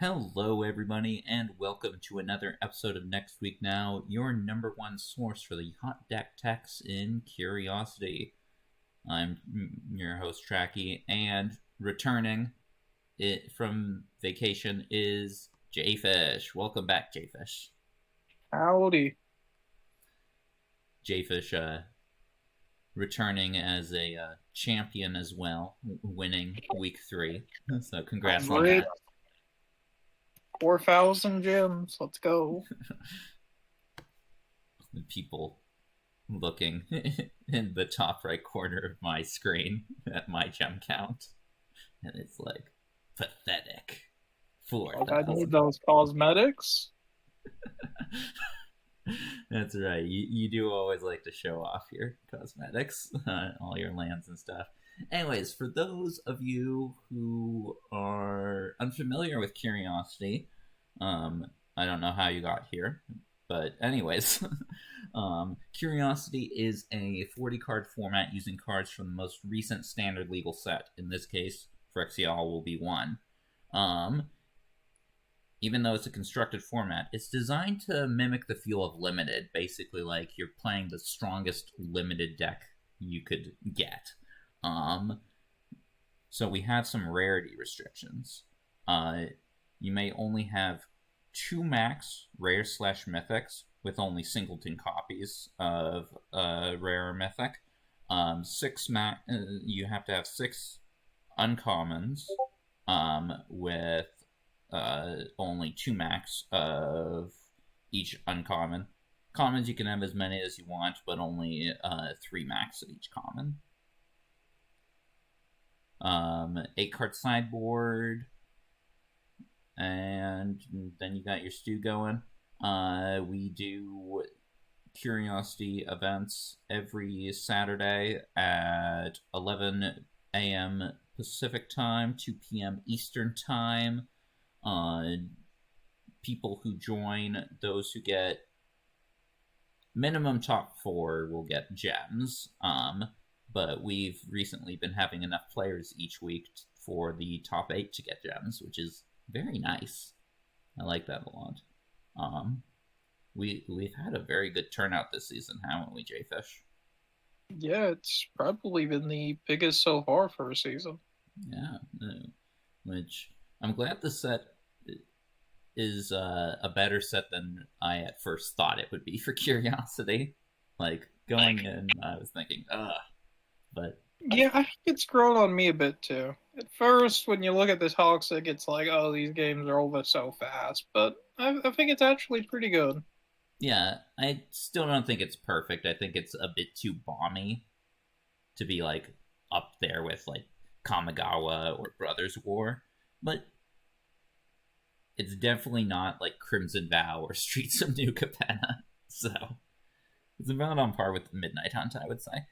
Hello, everybody, and welcome to another episode of Next Week Now, your number one source for the hot deck techs in Curiosity. I'm your host, Trachy, and returning from vacation is Jayfish. Welcome back, Jayfish. Howdy. Jayfish, returning as a champion as well, winning week 3. So congrats on that. 4,000 gems. Let's go. People looking in the top right corner of my screen at my gem count, and it's like pathetic. 4,000. I need those cosmetics. That's right. You do always like to show off your cosmetics, all your lands and stuff. Anyways, for those of you who are unfamiliar with Curiosity, I don't know how you got here, but anyways, Curiosity is a 40-card format using cards from the most recent standard legal set. In this case, Phyrexial will be one. Even though it's a constructed format, it's designed to mimic the feel of Limited, basically like you're playing the strongest Limited deck you could get. So we have some rarity restrictions. You may only have 2 max rare/mythics with only singleton copies of rare or mythic. 6 max. You have to have 6 uncommons with only 2 max of each uncommon. Commons you can have as many as you want, but only 3 max of each common. 8-card sideboard, and then you got your stew going. We do Curiosity events every Saturday at 11 a.m. Pacific time, 2 p.m. Eastern time. People who join, those who get minimum top 4 will get gems. But we've recently been having enough players each week for the top 8 to get gems, which is very nice. I like that a lot. We've had a very good turnout this season, haven't we, Jayfish? Yeah, it's probably been the biggest so far for a season. Yeah, which I'm glad the set is a better set than I at first thought it would be for Curiosity. Like, going in, I was thinking, but yeah, I think it's grown on me a bit too. At first, when you look at the toxic, it's like, oh, these games are over so fast. But I think it's actually pretty good. Yeah, I still don't think it's perfect. I think it's a bit too bomby to be like up there with like Kamigawa or Brothers War, but it's definitely not like Crimson Vow or Streets of New Capenna. So it's about on par with Midnight Hunt, I would say.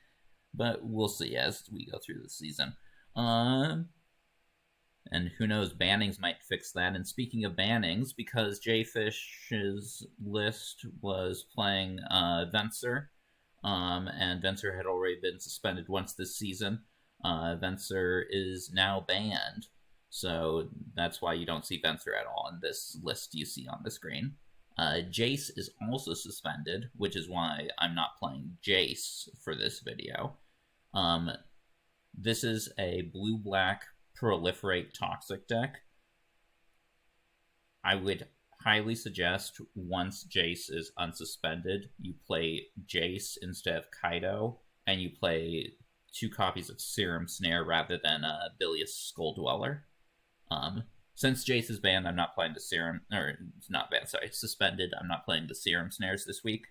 But we'll see as we go through the season. And who knows, bannings might fix that. And speaking of bannings, because Jayfish's list was playing Venser, and Venser had already been suspended once this season, Venser is now banned. So that's why you don't see Venser at all in this list you see on the screen. Jace is also suspended, which is why I'm not playing Jace for this video. This is a blue-black Proliferate Toxic deck. I would highly suggest once Jace is unsuspended, you play Jace instead of Kaido, and you play 2 copies of Serum Snare rather than Bilious Skull Dweller. Since Jace is banned, I'm not playing the Serum, or it's not banned, sorry, suspended. I'm not playing the Serum Snares this week.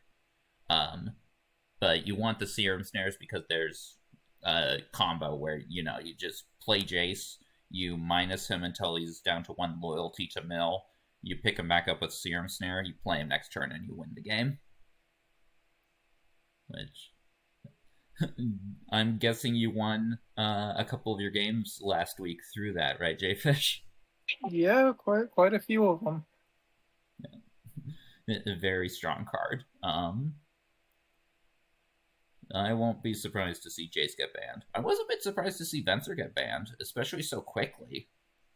But you want the Serum Snares because there's a combo where, you just play Jace, you minus him until he's down to 1 loyalty to mill, you pick him back up with Serum Snare, you play him next turn, and you win the game. Which, I'm guessing you won a couple of your games last week through that, right, Jayfish? Yeah, quite a few of them. Yeah. A very strong card. I won't be surprised to see Jace get banned. I was a bit surprised to see Venser get banned, especially so quickly.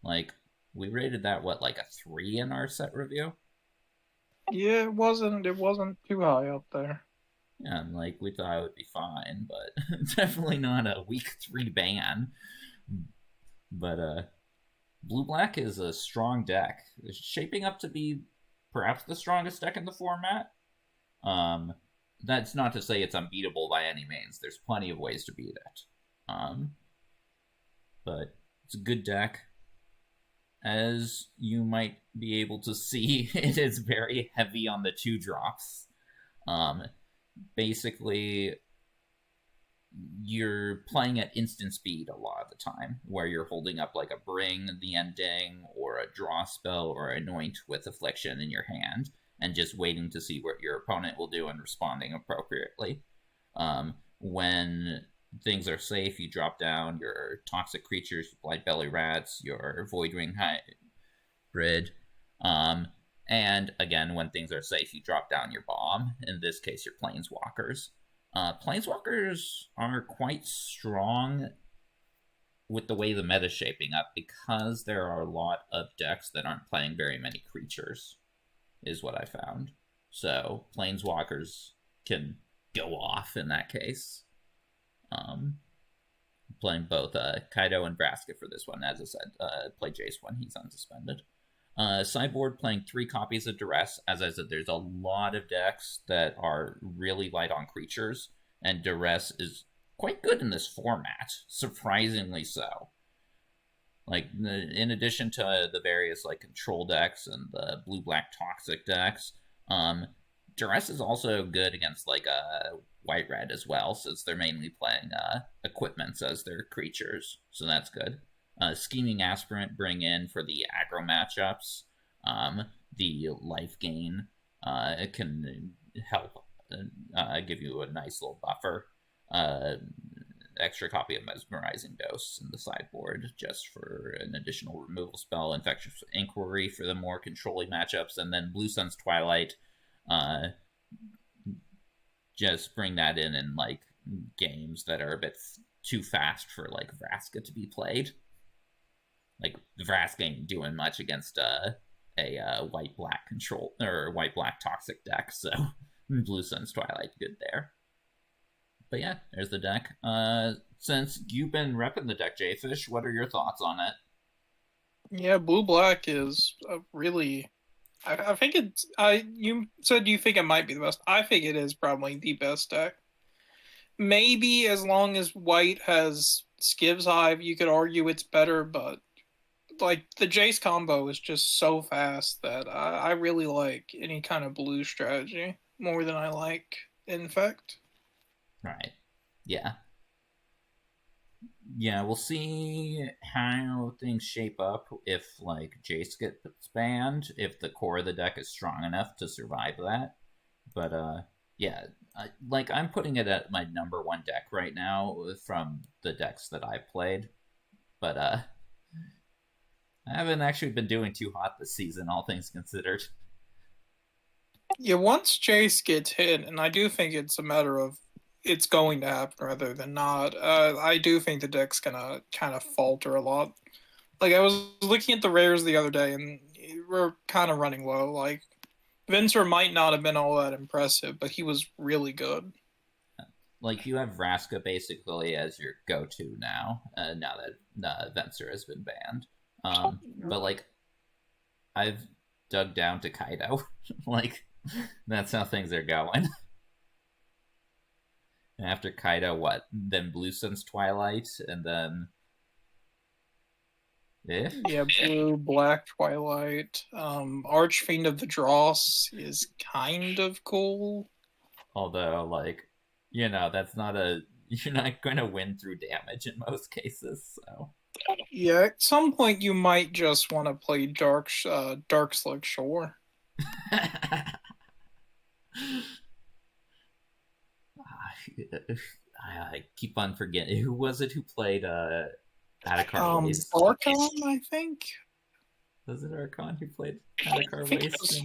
Like, we rated that, what, like a 3 in our set review? Yeah, it wasn't too high up there. Yeah, and like we thought it would be fine, but definitely not a week 3 ban. But blue black is a strong deck. It's shaping up to be perhaps the strongest deck in the format. That's not to say it's unbeatable by any means. There's plenty of ways to beat it. But it's a good deck. As you might be able to see, it is very heavy on the 2-drops. Basically, you're playing at instant speed a lot of the time, where you're holding up like a Bring, the Ending, or a Draw spell, or Anoint with Affliction in your hand, and just waiting to see what your opponent will do and responding appropriately. When things are safe, you drop down your Toxic Creatures, Blight Belly Rats, your Voidwing Hybrid, and again, when things are safe, you drop down your Bomb. In this case, your Planeswalkers. Planeswalkers are quite strong with the way the meta's shaping up, because there are a lot of decks that aren't playing very many creatures, is what I found. So Planeswalkers can go off in that case. Playing both Kaido and Vraska for this one. As I said, play Jace when he's unsuspended. Sideboard playing 3 copies of Duress. As I said, there's a lot of decks that are really light on creatures, and Duress is quite good in this format, surprisingly so. Like, in addition to the various like control decks and the blue-black toxic decks, Duress is also good against like a white-red as well, since they're mainly playing equipments as their creatures, so that's good. Scheming Aspirant bring in for the aggro matchups. The life gain can help give you a nice little buffer. Extra copy of Mesmerizing Ghosts in the sideboard just for an additional removal spell. Infectious Inquiry for the more controlling matchups, and then Blue Sun's Twilight. Just bring that in like games that are a bit too fast for like Vraska to be played. Like the Vraska ain't doing much against a white-black control or white-black toxic deck, so Blue Sun's Twilight good there. But yeah, there's the deck. Since you've been repping the deck, Jayfish, what are your thoughts on it? Yeah, blue-black is a really... I think it's... You said you think it might be the best. I think it is probably the best deck. Maybe as long as white has Skiv's Hive, you could argue it's better, but like the Jace combo is just so fast that I really like any kind of blue strategy more than I like Infect. Right. Yeah. Yeah, we'll see how things shape up if like Jace gets banned, if the core of the deck is strong enough to survive that. But yeah, I'm putting it at my number 1 deck right now from the decks that I've played. But I haven't actually been doing too hot this season, all things considered. Yeah, once Jace gets hit, and I do think it's a matter of it's going to happen rather than not, I do think the deck's gonna kind of falter a lot. Like, I was looking at the rares the other day, and we're kind of running low. Like, Venser might not have been all that impressive, but he was really good. Like, you have Vraska basically as your go-to now that Venser has been banned. But, like, I've dug down to Kaido. Like, that's how things are going. And after Kaido, what? Then Blue Sun's Twilight, and then... Yeah, blue, black, Twilight. Archfiend of the Dross is kind of cool. Although, like, that's not you're not going to win through damage in most cases, so... Yeah, at some point you might just want to play Dark Slug Shore. I keep on forgetting. Who was it who played Adakar Waste? Archon, I think. Was it Archon who played Adakar Waste?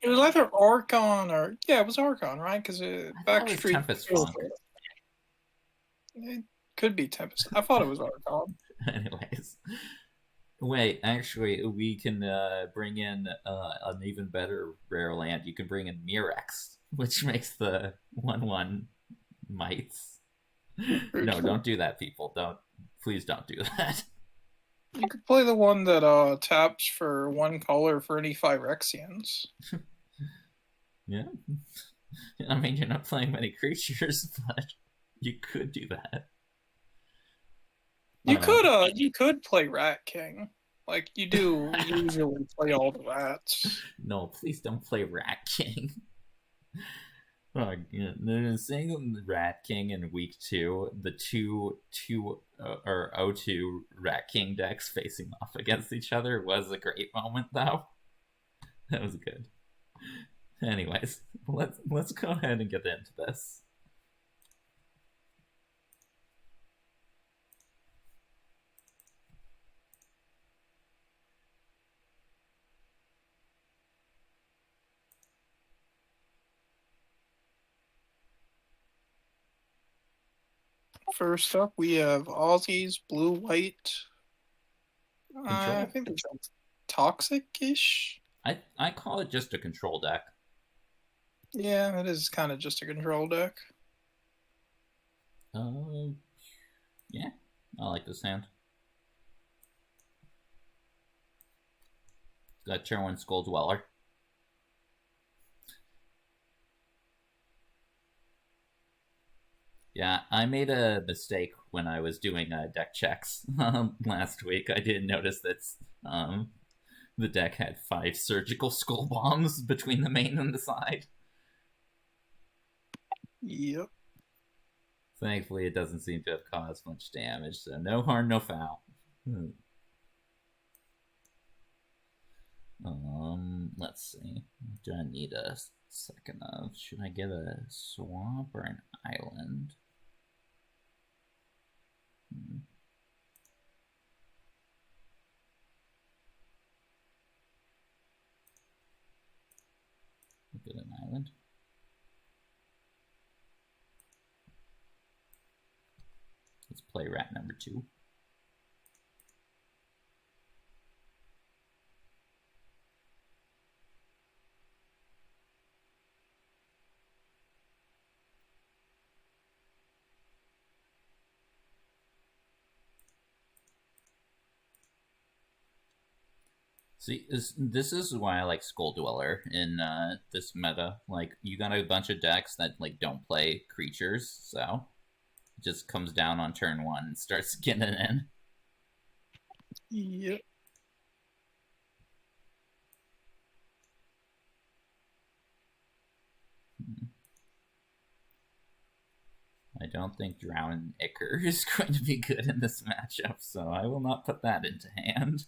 It was either Archon or... Yeah, it was Archon, right? Because Backstreet... Tempest Funk. It could be Tempest. I thought it was Archon. Anyways. Wait, actually, we can bring in an even better rare land. You can bring in Mirex, which makes the 1/1 mites. No, don't do that, people. Don't. Please don't do that. You could play the one that taps for 1 color for any 5 Rexians. Yeah. I mean, you're not playing many creatures, but you could do that. You could play Rat King. Like you do usually play all the rats. No, please don't play Rat King. Oh, yeah. Seeing Rat King in week 2, the two or O2 Rat King decks facing off against each other was a great moment, though. That was good. Anyways, let's go ahead and get into this. First up, we have Aussies, blue, white. I think it's toxic-ish. I call it just a control deck. Yeah, it is kind of just a control deck. Yeah, I like this hand. Got turn 1 Skull Dweller. Yeah, I made a mistake when I was doing deck checks last week. I didn't notice that the deck had 5 surgical skull bombs between the main and the side. Yep. Thankfully, it doesn't seem to have caused much damage, so no harm, no foul. Let's see. Do I need a second of? Should I get a swamp or an island? Get an island. Let's play rat number 2. See, this is why I like Skull Dweller in this meta. Like, you got a bunch of decks that like don't play creatures, so it just comes down on turn 1 and starts getting in. Yep. I don't think Drown Ichor is going to be good in this matchup, so I will not put that into hand.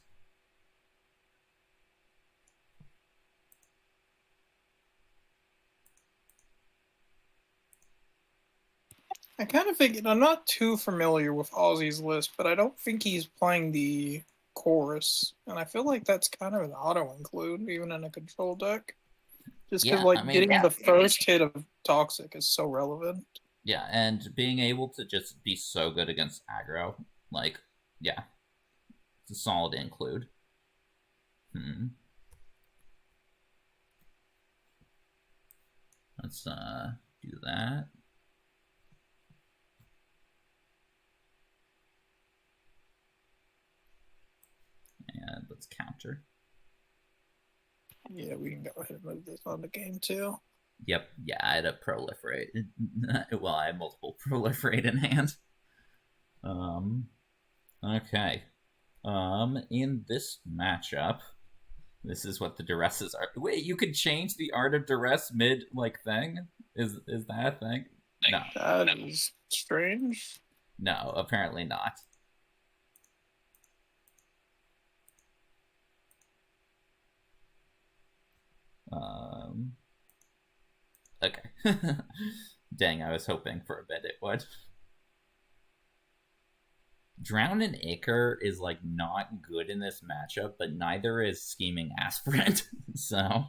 I kind of think I'm not too familiar with Aussie's list, but I don't think he's playing the chorus, and I feel like that's kind of an auto include even in a control deck. Just because getting the first hit of toxic is so relevant. Yeah, and being able to just be so good against aggro, like, yeah, it's a solid include. Let's do that. And let's counter. Yeah, we can go ahead and move this on to game 2. Yep, yeah, I had a Proliferate. Well, I have multiple Proliferate in hand. Okay. In this matchup, this is what the duresses are. Wait, you could change the art of duress mid like thing? Is that a thing? No. That is strange. No, apparently not. Okay. Dang, I was hoping for a bit it would. Drown and Ichor is like not good in this matchup, but neither is Scheming Aspirant. So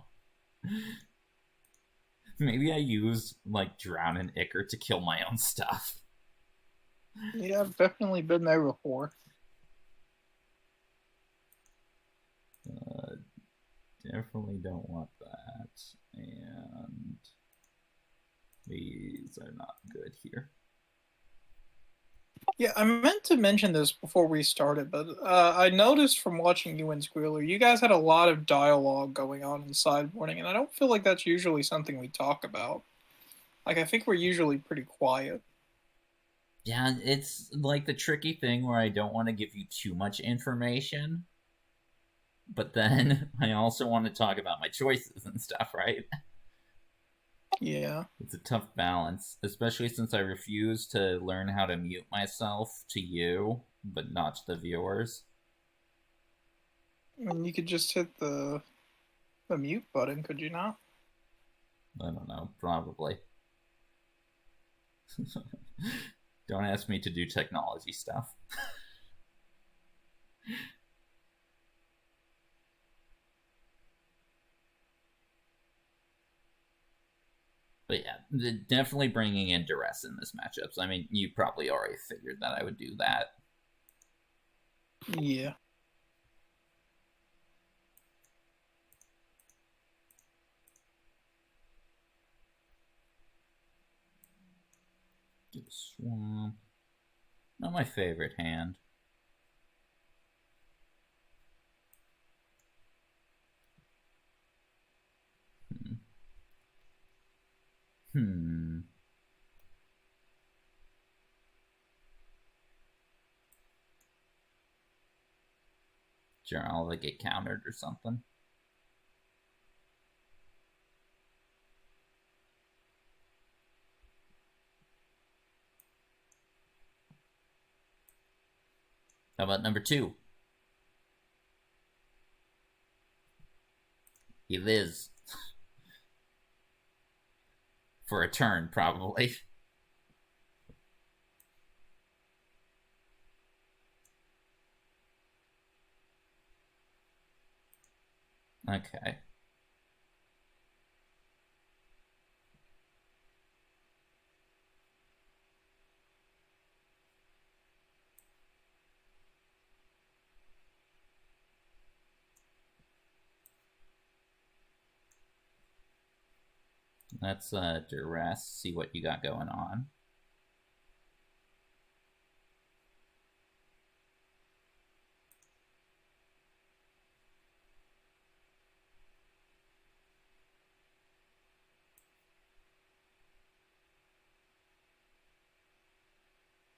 maybe I use like Drown and Ichor to kill my own stuff. Yeah, I've definitely been there before. Definitely don't want that. And these are not good here. Yeah, I meant to mention this before we started, but I noticed from watching you and Squealer, you guys had a lot of dialogue going on in sideboarding, and I don't feel like that's usually something we talk about. Like, I think we're usually pretty quiet. Yeah, it's like the tricky thing where I don't want to give you too much information, but then I also want to talk about my choices and stuff, right? Yeah. It's a tough balance, especially since I refuse to learn how to mute myself to you, but not to the viewers. I mean, you could just hit the mute button, could you not? I don't know, probably. Don't ask me to do technology stuff. But yeah, definitely bringing in duress in this matchup. So, I mean, you probably already figured that I would do that. Yeah. Do a swamp. Not my favorite hand. Sure, I'll like get countered or something. How about number 2? He lives. For a turn, probably. Okay. Let's duress, see what you got going on.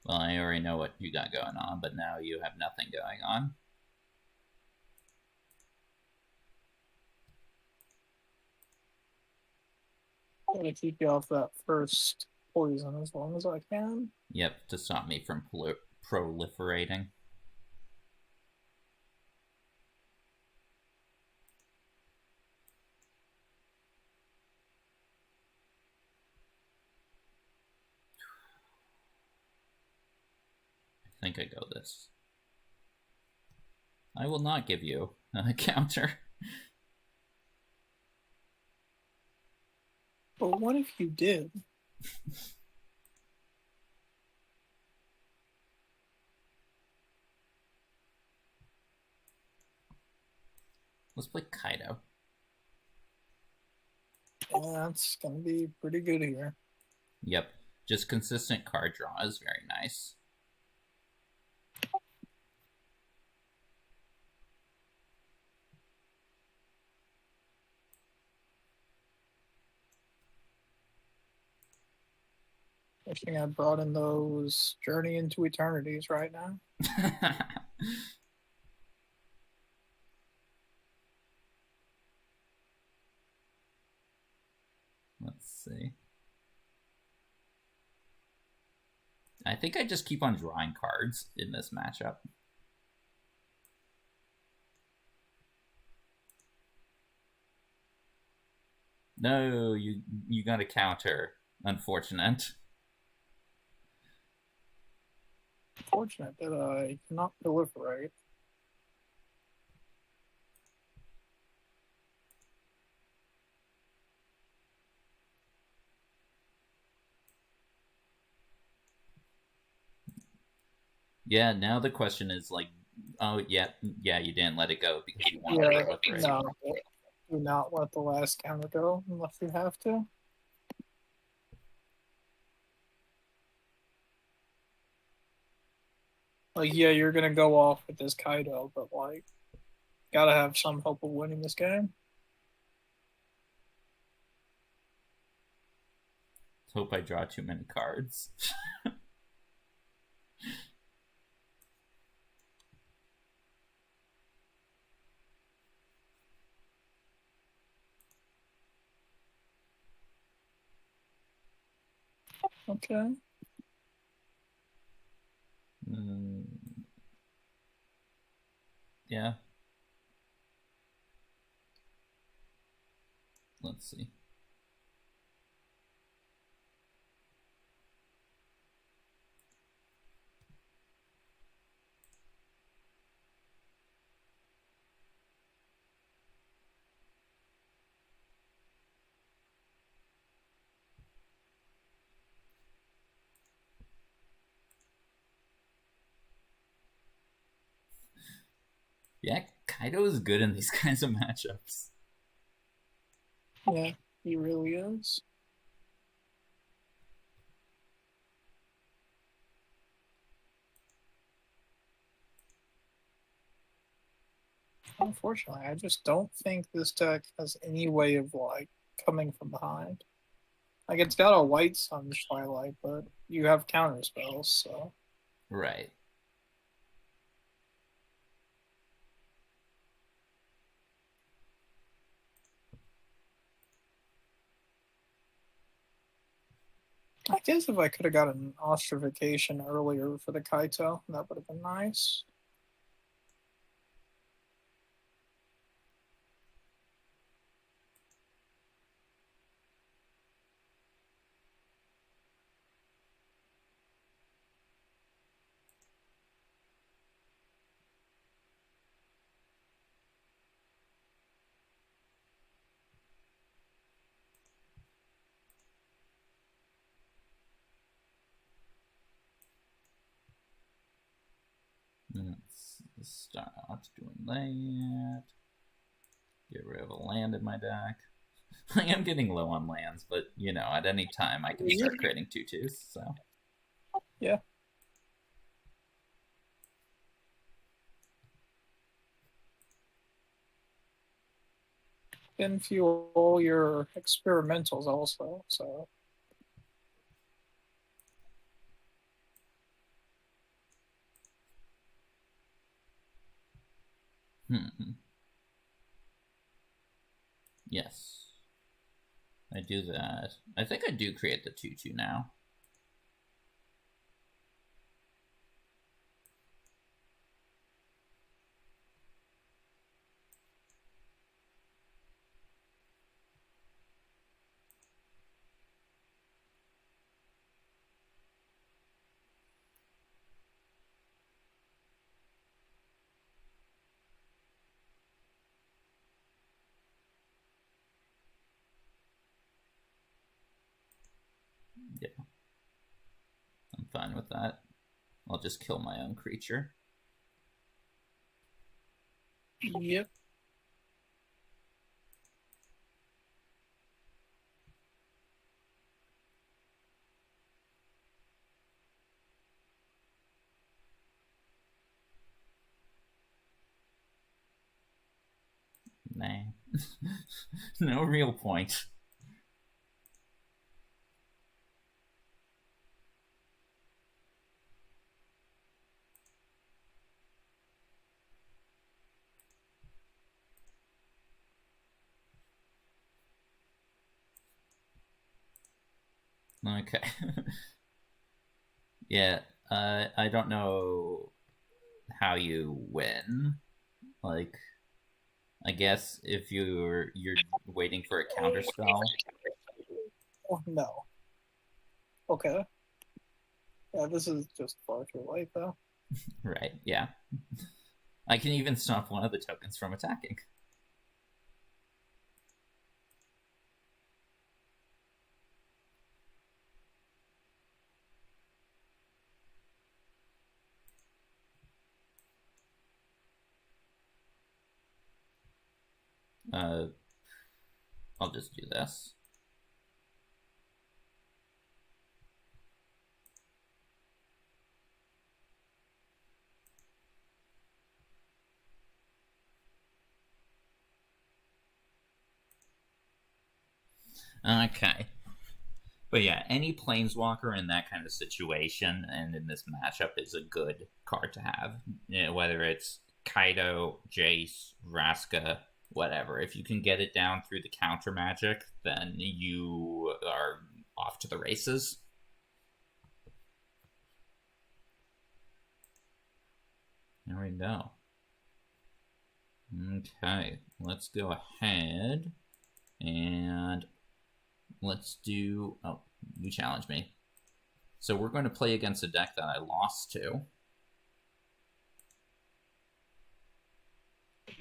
Well, I already know what you got going on, but now you have nothing going on. I'm gonna keep you off that first poison as long as I can. Yep, to stop me from proliferating. I think I go this. I will not give you a counter. But what if you did? Let's play Kaido. Yeah, that's gonna be pretty good here. Yep, just consistent card draw is very nice. Wishing I brought in those Journey into Eternities right now. Let's see. I think I just keep on drawing cards in this matchup. No, you got a counter. Unfortunate. Fortunate that I cannot proliferate. Yeah, now the question is, like, Oh, yeah, you didn't let it go because you wanted to proliferate. No, do not let the last counter go unless you have to. Like, yeah, you're gonna go off with this Kaido, but like, gotta have some hope of winning this game. Let's hope I draw too many cards. Okay. Yeah. Let's see. Yeah, Kaido is good in these kinds of matchups. Yeah, he really is. Unfortunately, I just don't think this deck has any way of like coming from behind. Like, it's got a white sun twilight, but you have counter spells, so Right. I guess if I could have got an ostrification earlier for the Kaito, that would have been nice. Let's start doing that. Get rid of a land in my deck. I am getting low on lands, but you know, at any time I can start creating 2/2s. So yeah. Can fuel your experimentals also, so. Yes, I do that. I think I do create the 2/2 now. Yeah, I'm fine with that. I'll just kill my own creature. Yep. Nah. No real point. Okay. Yeah, I don't know how you win. Like, I guess if you're waiting for a counter spell. Oh, no. Okay. Yeah, this is just far too late, though. Right, yeah. I can even stop one of the tokens from attacking. I'll just do this. Okay. But yeah, any Planeswalker in that kind of situation and in this matchup is a good card to have. You know, whether it's Kaido, Jace, Vraska, whatever. If you can get it down through the counter magic, then you are off to the races. There we go. Okay, let's go ahead and let's do... Oh, you challenged me. So we're going to play against a deck that I lost to.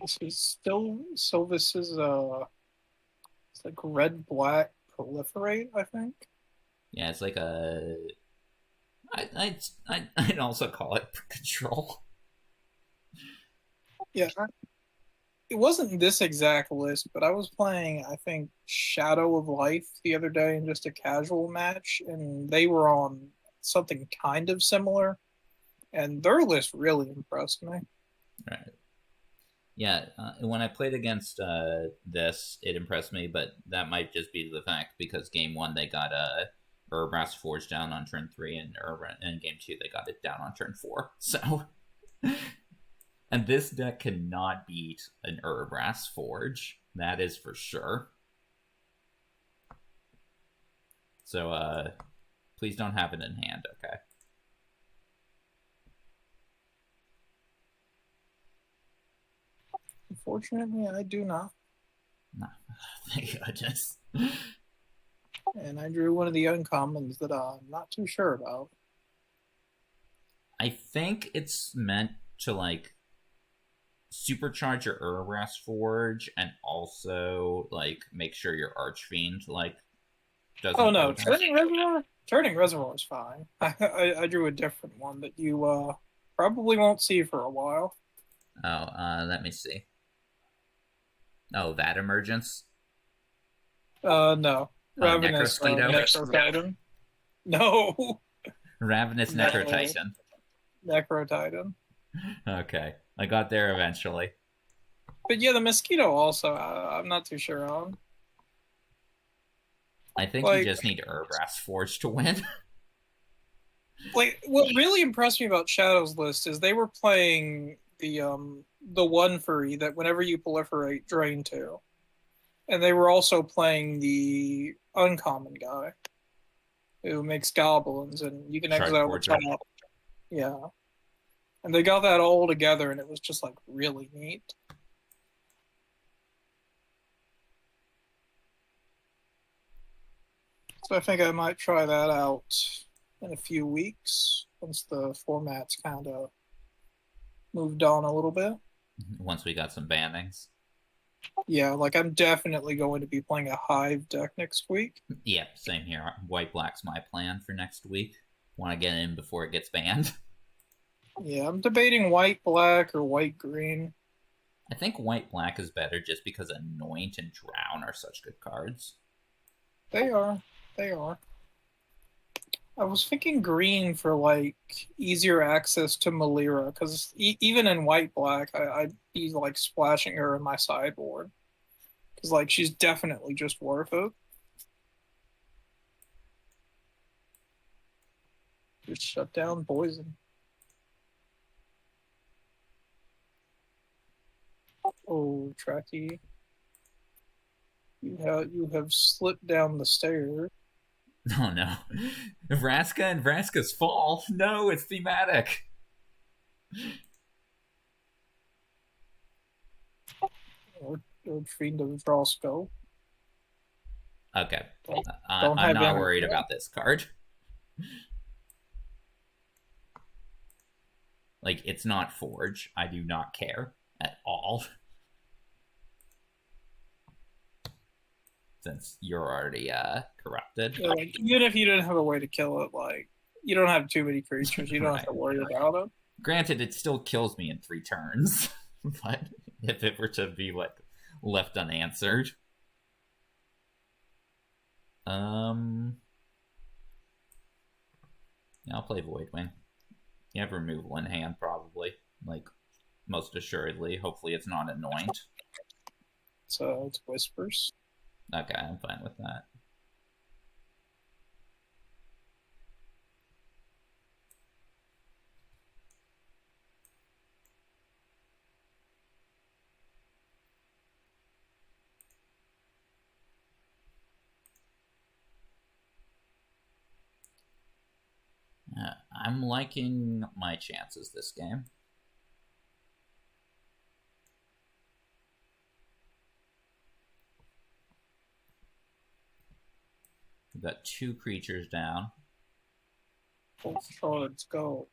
This is still... So this is, it's like red-black Proliferate, I think? Yeah, it's like a... I'd also call it control. Yeah, it wasn't this exact list, but I was playing, I think, Shadow of Life the other day in just a casual match, and they were on something kind of similar, and their list really impressed me. Right. Yeah, when I played against this, it impressed me, but that might just be the fact because game 1 they got Urbrass Forge down on turn 3, and game 2 they got it down on turn 4. So... And this deck cannot beat an Urbrass Forge. That is for sure. So, please don't have it in hand, okay? Unfortunately, I do not. No, thank goodness. And I drew one of the uncommons that I'm not too sure about. I think it's meant to, like, supercharge your Urbrass Forge and also, like, make sure your Archfiend, like, doesn't... Oh, no. Turning Reservoir is fine. I drew a different one that you probably won't see for a while. Oh, let me see. Oh, that Emergence? No. Ravenous Necrotitan. No. Ravenous Necrotitan. Necrotitan. Okay. I got there eventually. But yeah, the Mosquito also, I'm not too sure on. I think you just need Urbrass Forge to win. Like, what really impressed me about Shadow's list is they were playing the 1-for-E that whenever you proliferate, drain 2. And they were also playing the uncommon guy who makes goblins, and you can exile the top. Yeah. And they got that all together, and it was just, like, really neat. So I think I might try that out in a few weeks, once the format's kind of moved on a little bit. Once we got some bannings. Yeah, like, I'm definitely going to be playing a Hive deck next week. Yeah, same here. White-black's my plan for next week. Want to get in before it gets banned. Yeah, I'm debating white-black or white-green. I think white-black is better just because Anoint and Drown are such good cards. They are. They are. I was thinking green for, like, easier access to Malira, because even in white-black, I'd be, like, splashing her in my sideboard. Because, like, she's definitely just worth it. Just shut down poison. Oh, Trachy. You have slipped down the stairs. Oh no. Vraska and Vraska's Fall. No, it's thematic. Or Fiend of Draw Skull. Okay. I'm not worried about this card. Like, it's not Forge. I do not care at all. Since you're already corrupted. Yeah, like, even if you didn't have a way to kill it, like, you don't have too many creatures, you don't have to worry about it. Granted, it still kills me in 3 turns. But if it were to be, like, left unanswered. Yeah, I'll play Voidwing. You have removal in hand, probably. Like, most assuredly. Hopefully it's not Anoint. So it's Whispers. Okay, I'm fine with that. I'm liking my chances this game. We've got 2 creatures down. Oh, let's go.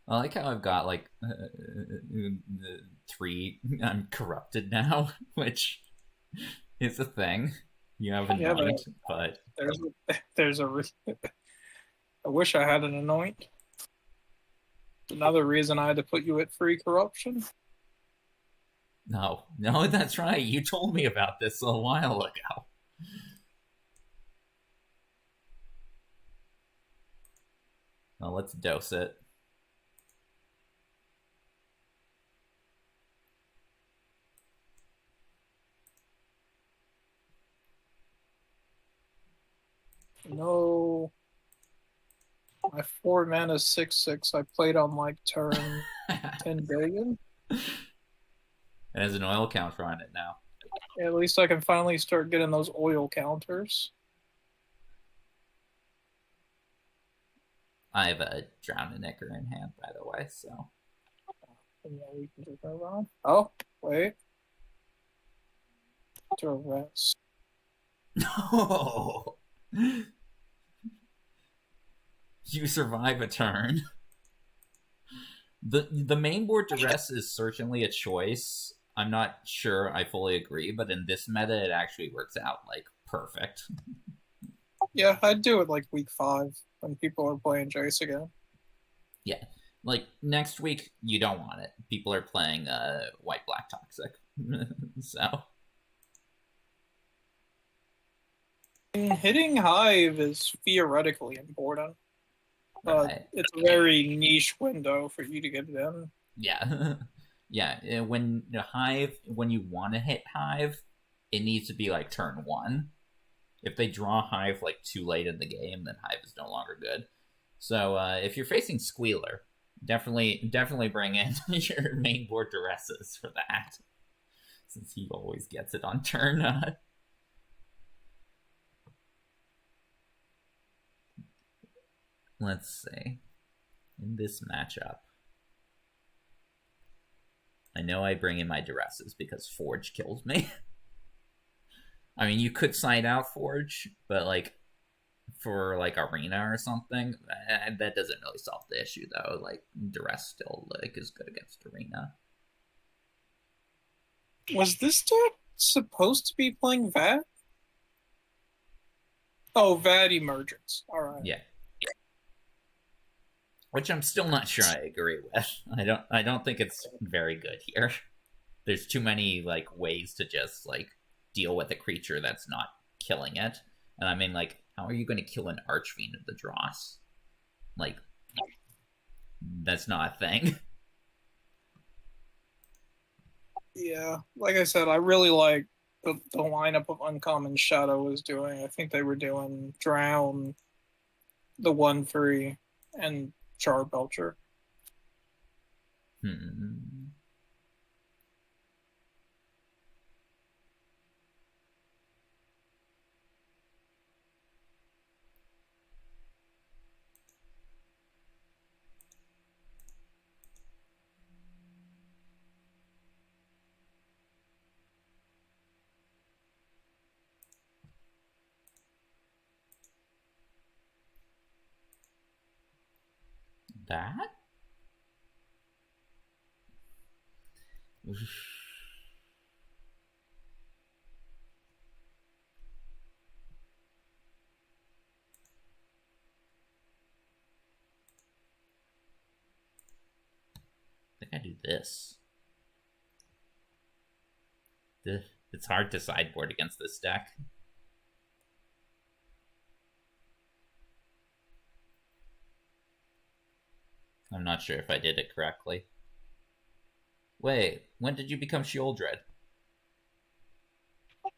I like how I've got like 3. I'm corrupted now, which is a thing. You have Anoint, but there's a. I wish I had an Anoint. Another reason I had to put you at free corruption. No, that's right. You told me about this a while ago. Well, let's dose it. No. My 4 mana 6/6 I played on like turn 10 billion. It has an oil counter on it now. At least I can finally start getting those oil counters. I have a Drown and Ichor in hand, by the way, so. Yeah, we can just move on. Oh, wait. Duress. No! You survive a turn. The main board Duress is certainly a choice. I'm not sure I fully agree, but in this meta, it actually works out, like, perfect. Yeah, I'd do it like week 5 when people are playing Jace again. Yeah. Like, next week, you don't want it. People are playing White-Black Toxic. So. Hitting Hive is theoretically important. But it's a very niche window for you to get it in. Yeah. Yeah, when you want to hit Hive, it needs to be like turn 1. If they draw Hive like too late in the game, then Hive is no longer good. So if you're facing Squealer, definitely bring in your main board Duresses for that, since he always gets it on turn. Let's see. In this matchup, I know I bring in my Duresses because Forge kills me. I mean, you could side out Forge, but like for like Arena or something, that doesn't really solve the issue though. Like Duress still like is good against Arena. Was this deck supposed to be playing VAD? Oh, VAD Emergence. All right. Yeah. Which I'm still not sure I agree with. I don't think it's very good here. There's too many like ways to just like deal with a creature that's not killing it. And I mean, like, how are you going to kill an Archfiend of the Dross? Like, that's not a thing. Yeah, like I said, I really like the lineup of Uncommon Shadow was doing. I think they were doing Drown, the 1/3, and Charbelcher. That? this. It's hard to sideboard against this deck. I'm not sure if I did it correctly. Wait, when did you become Sheoldred?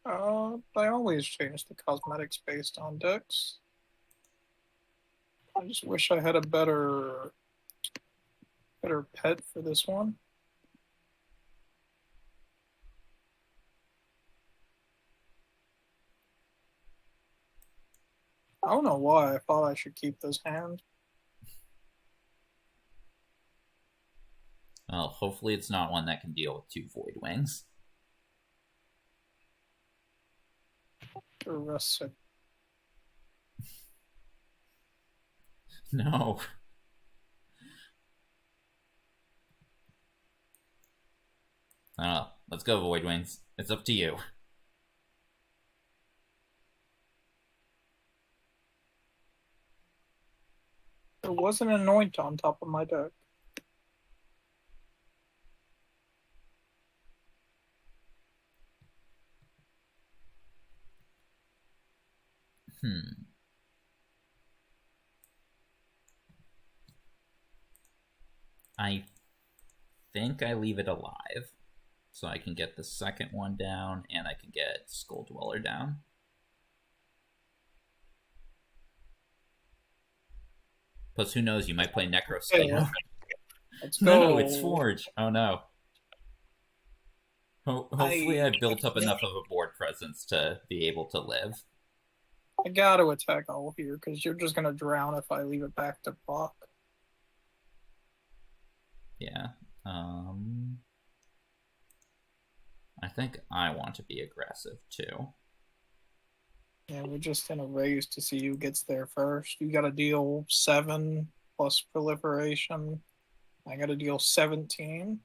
They always change the cosmetics based on decks. I just wish I had a better pet for this one. I don't know why I thought I should keep this hand. Well, hopefully it's not one that can deal with 2 Void Wings. Terrific. No. Oh, let's go, Void Wings. It's up to you. There was an Anoint on top of my deck. I think I leave it alive, so I can get the second one down, and I can get Skull Dweller down. Plus, who knows, you might play Necro Scheme. Yeah. Let's go. No, it's Forge. Oh no. Hopefully I built up enough of a board presence to be able to live. I gotta attack all here, because you're just gonna drown if I leave it back to block. Yeah. I think I want to be aggressive too. Yeah, we're just in a race to see who gets there first. You gotta deal 7 plus proliferation. I gotta deal 17.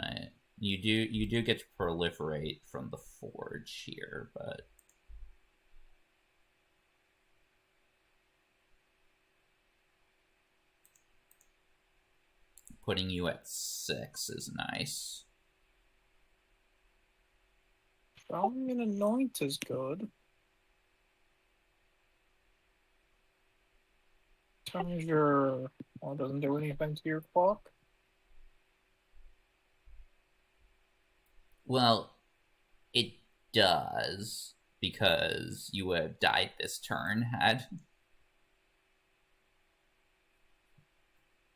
Right. You do get to proliferate from the forge here, but putting you at 6 is nice. I mean, Anoint is good. Turns your... Well, it doesn't do anything to your clock. Well, it does, because you would have died this turn had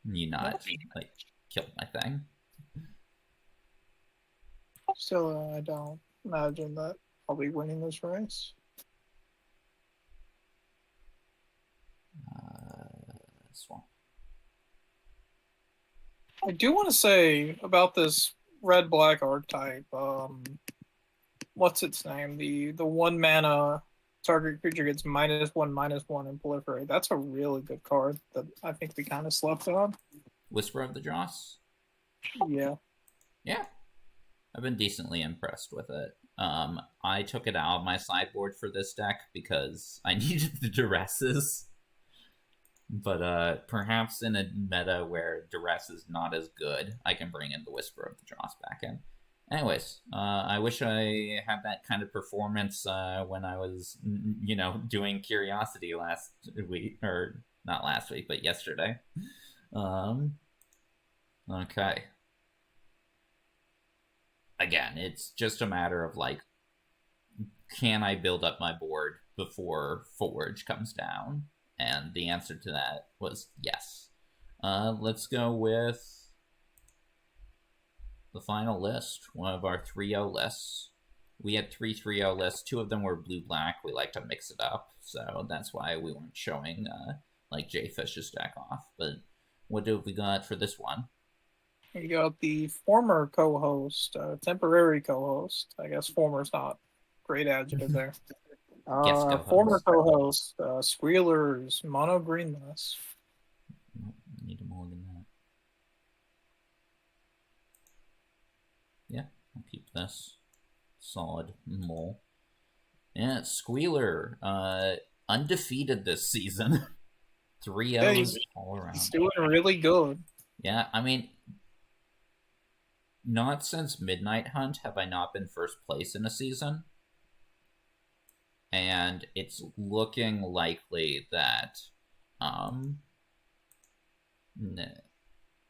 you not, like, killed my thing. Still, I don't imagine that I'll be winning this race. Swamp. I do want to say about this red-black archetype, what's its name? The 1 mana target creature gets -1/-1 and proliferate. That's a really good card that I think we kind of slept on. Whisper of the Dross? Yeah. Yeah. I've been decently impressed with it. I took it out of my sideboard for this deck because I needed the duresses. But perhaps in a meta where duress is not as good, I can bring in the Whisper of the Dross back in. Anyways, I wish I had that kind of performance when I was, doing Curiosity last week, or not last week, but yesterday. Okay. Again, it's just a matter of, like, can I build up my board before Forge comes down? And the answer to that was yes. Let's go with the final list, one of our 3-0 lists. We had 3 3-0 lists. 2 of them were blue-black. We like to mix it up, so that's why we weren't showing, like, Jayfish's deck off. But what do we got for this one? You got the former co-host, temporary co-host. I guess former's not great adjective there. Former co-host, Squealer's mono greenness. Nope, need more than that. Yeah, I'll keep this. Solid mole. Yeah, Squealer, undefeated this season. 3-0 all around. He's doing really good. Yeah, I mean, not since Midnight Hunt have I not been first place in a season. And it's looking likely that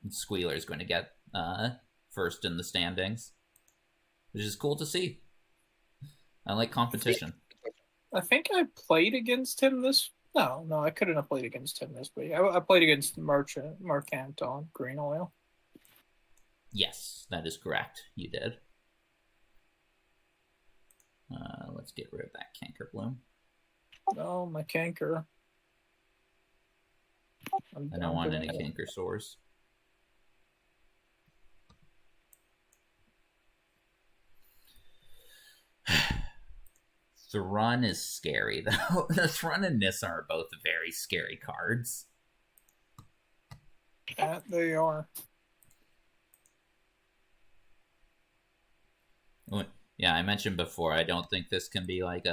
Squealer is going to get first in the standings, which is cool to see. I like competition. I think I played against him this. No, I couldn't have played against him this week. I played against Mercant on Green Oil. Yes, that is correct. You did. Let's get rid of that Canker Bloom. Oh, my Canker. I don't want any Canker Sores. Thrun is scary, though. The Thrun and Nissa are both very scary cards. Yeah, they are. Yeah, I mentioned before, I don't think this can be like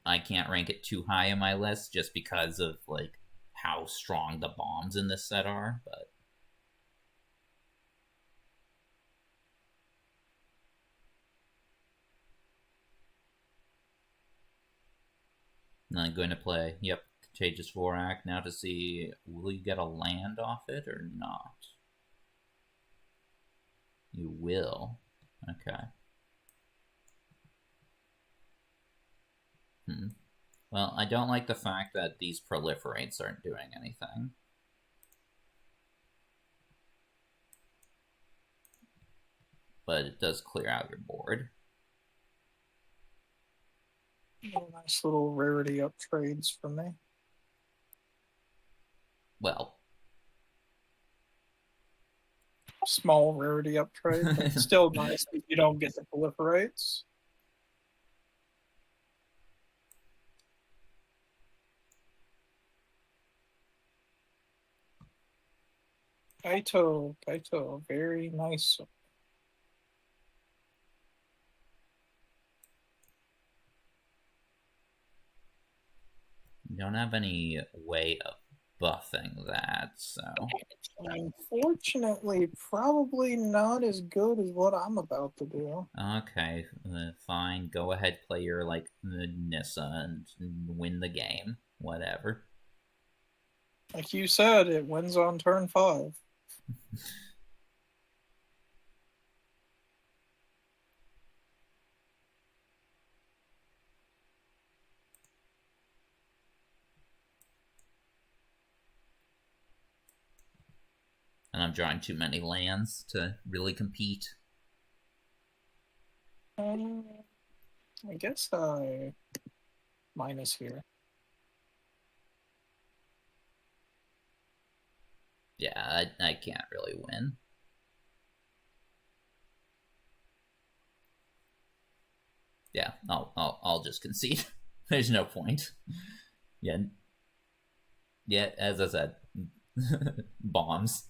I can't rank it too high in my list just because of like how strong the bombs in this set are, but I'm going to play, yep, Contagious Vorak now to see, will you get a land off it or not? You will. Okay. Well, I don't like the fact that these proliferates aren't doing anything. But it does clear out your board. Nice little rarity up trades for me. Well, small rarity up trade, but still nice if you don't get the proliferates. Kaito, very nice. You don't have any way of buffing that, so... Unfortunately, probably not as good as what I'm about to do. Okay, fine. Go ahead, play your, like, Nissa and win the game. Whatever. Like you said, it wins on turn 5. And I'm drawing too many lands to really compete. I guess I minus here. Yeah, I can't really win. Yeah, I'll just concede. There's no point. Yeah, as I said, bombs.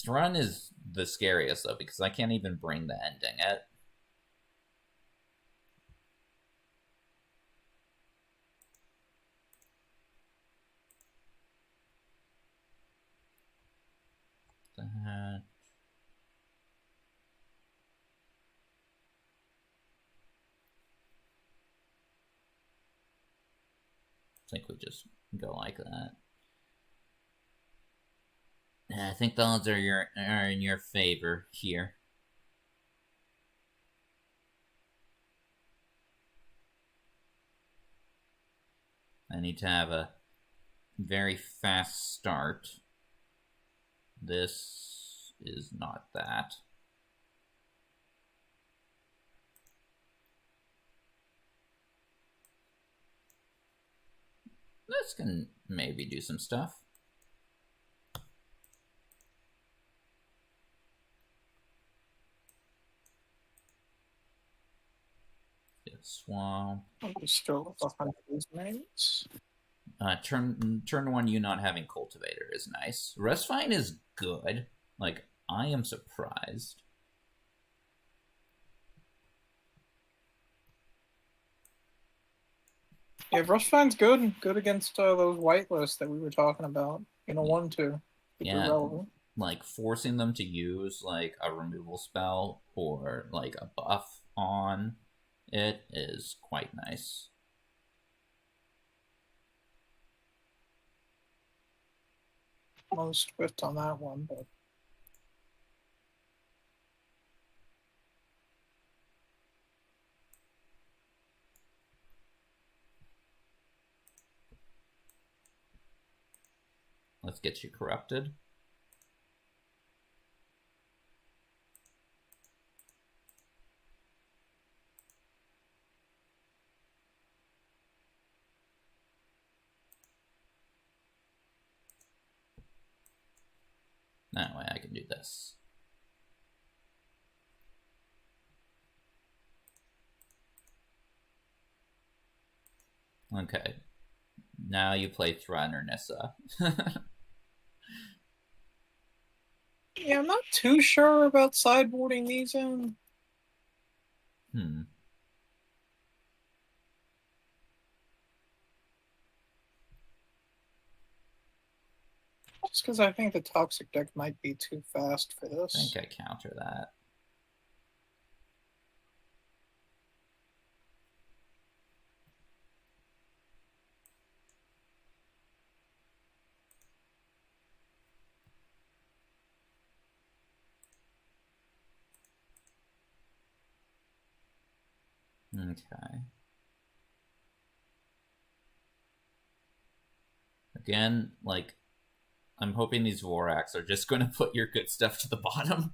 Thrun is the scariest though because I can't even bring the ending it. That. I think we just go like that. I think the odds are in your favor here. I need to have a very fast start. This is not that. This can maybe do some stuff. Swamp. I'll just throw up 100 these names. Turn 1, you not having Cultivator is nice. Resfine is good. Like, I am surprised. Yeah, Rushfine's good. Good against those white lists that we were talking about. 1-2. Yeah, relevant. like forcing them to use like a removal spell or like a buff on it is quite nice. Most swift on that one, but Let's get you corrupted. That way I can do this. Okay. Now you play Thrun or Nissa. yeah, I'm not too sure about sideboarding these in. Just because I think the toxic deck might be too fast for this. I think I counter that. Okay. Again, like, I'm hoping these Voraks are just going to put your good stuff to the bottom.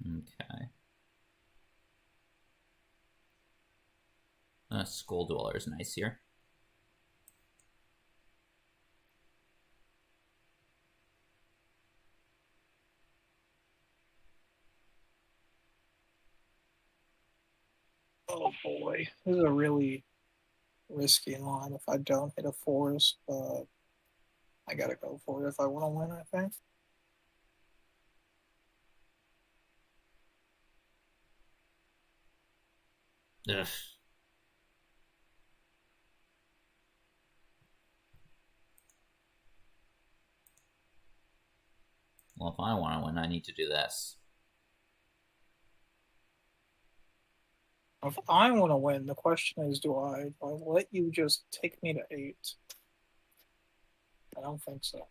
Okay. Skull Dweller is nice here. Oh boy, this is a really risky line if I don't hit a forest, but I gotta go for it if I want to win, I think. Ugh. Well, if I want to win, I need to do this. If I want to win, the question is, do I let you just take me to 8? I don't think so.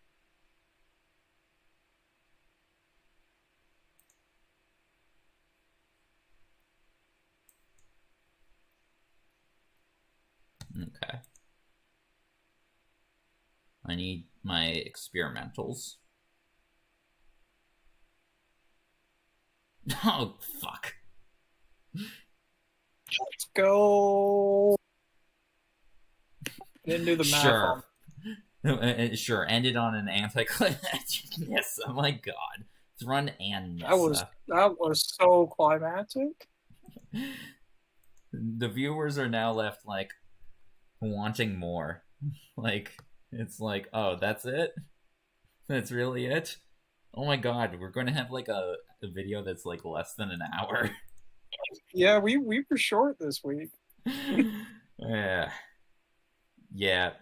Okay. I need my experimentals. Oh, fuck. Let's go. Didn't do the math. Sure. Sure, ended on an anticlimactic miss. Oh my god. Thrun and Nissa. That was so climactic. The viewers are now left, like, wanting more. Like, it's like, oh, that's it? That's really it? Oh my god, we're going to have, like, a video that's, like, less than an hour. Yeah, we were short this week. Yeah. Yeah.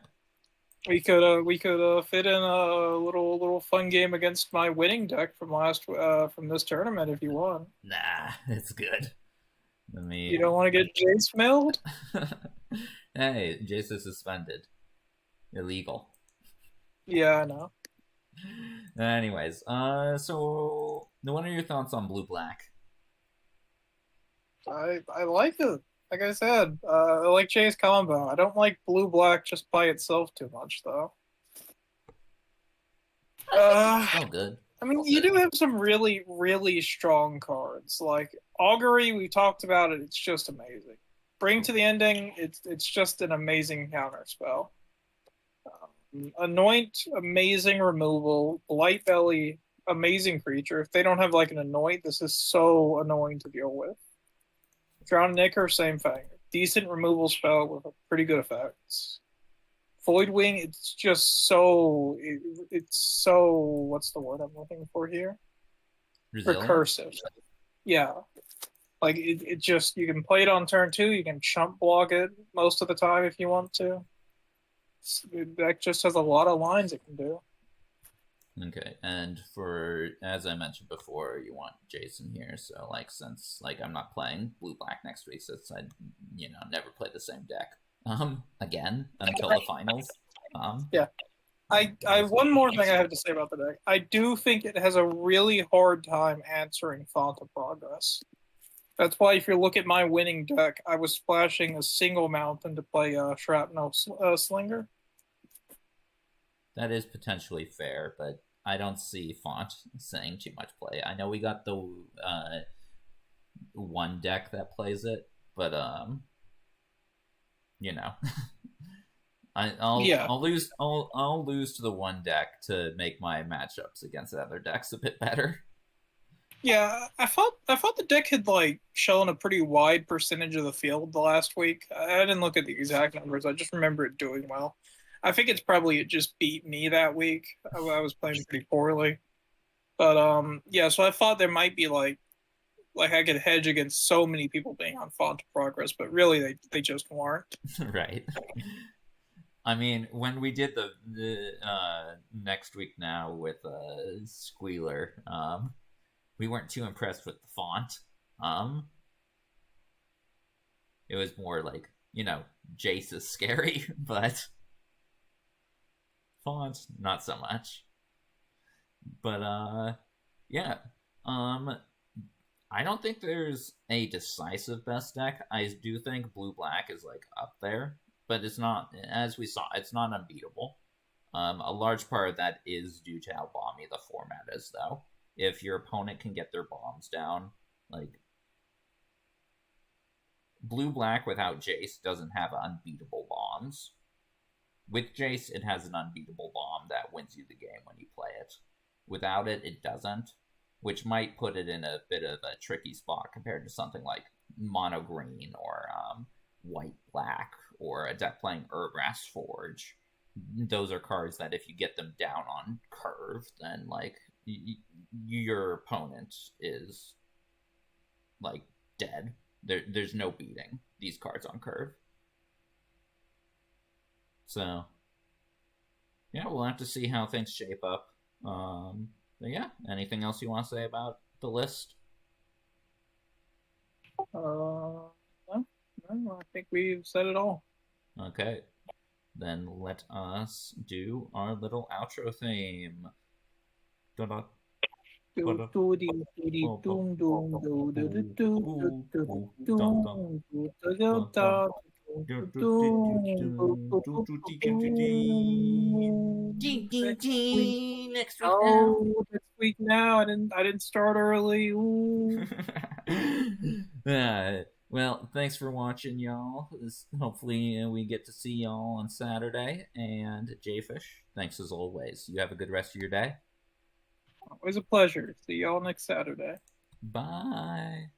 We could fit in a little fun game against my winning deck from this tournament if you want. Nah, it's good. You don't want to get Jace milled? Hey, Jace is suspended. Illegal. Yeah, I know. Anyways, so what are your thoughts on blue black? I like it. Like I said, I like Jace combo. I don't like blue black just by itself too much though. Oh, good. I mean, you do have some really, really strong cards. Like Augury, we talked about it. It's just amazing. Bring to the Ending, it's just an amazing counter spell. Anoint, amazing removal. Blight Belly, amazing creature. If they don't have like an Anoint, this is so annoying to deal with. Drown Nicker, same thing. Decent removal spell with a pretty good effects. Voidwing, it's just so it's so what's the word I'm looking for here? Resilient? Recursive. Yeah. Like it just you can play it on turn 2, you can chump block it most of the time if you want to. That just has a lot of lines it can do. Okay, and for, as I mentioned before, you want Jason here, so, like, since, like, I'm not playing blue-black next week, since I, never play the same deck, again, until the finals. Yeah. I one more thing I have to say about the deck. I do think it has a really hard time answering Font of Progress. That's why if you look at my winning deck, I was splashing a single mountain to play Shrapnel Slinger. That is potentially fair, but I don't see Font saying too much play. I know we got the one deck that plays it, but I'll lose to the one deck to make my matchups against the other decks a bit better. Yeah, I thought the deck had like shown a pretty wide percentage of the field the last week. I didn't look at the exact numbers. I just remember it doing well. I think it's probably it just beat me that week. I was playing pretty poorly, but yeah. So I thought there might be like I could hedge against so many people being on Font of Progress, but really they just weren't. Right. I mean, when we did the next week now with Squealer, we weren't too impressed with the font. It was more like, Jace is scary, but font, not so much. But, yeah. I don't think there's a decisive best deck. I do think blue-black is, like, up there. But it's not, as we saw, it's not unbeatable. A large part of that is due to how bomby the format is, though. If your opponent can get their bombs down, like, blue-black without Jace doesn't have unbeatable bombs. With Jace, it has an unbeatable bomb that wins you the game when you play it. Without it, it doesn't, which might put it in a bit of a tricky spot compared to something like mono green or white black or a deck playing Urgrass Forge. Those are cards that if you get them down on curve, then like your opponent is like dead. There's no beating these cards on curve. So yeah, we'll have to see how things shape up. But yeah, anything else you want to say about the list? No, I think we've said it all. Okay, then let us do our little outro theme. Next week now. Next week now. I didn't start early. Well, thanks for watching, y'all. Hopefully we get to see y'all on Saturday. And Jayfish, thanks as always. You have a good rest of your day. Always a pleasure. See y'all next Saturday. Bye.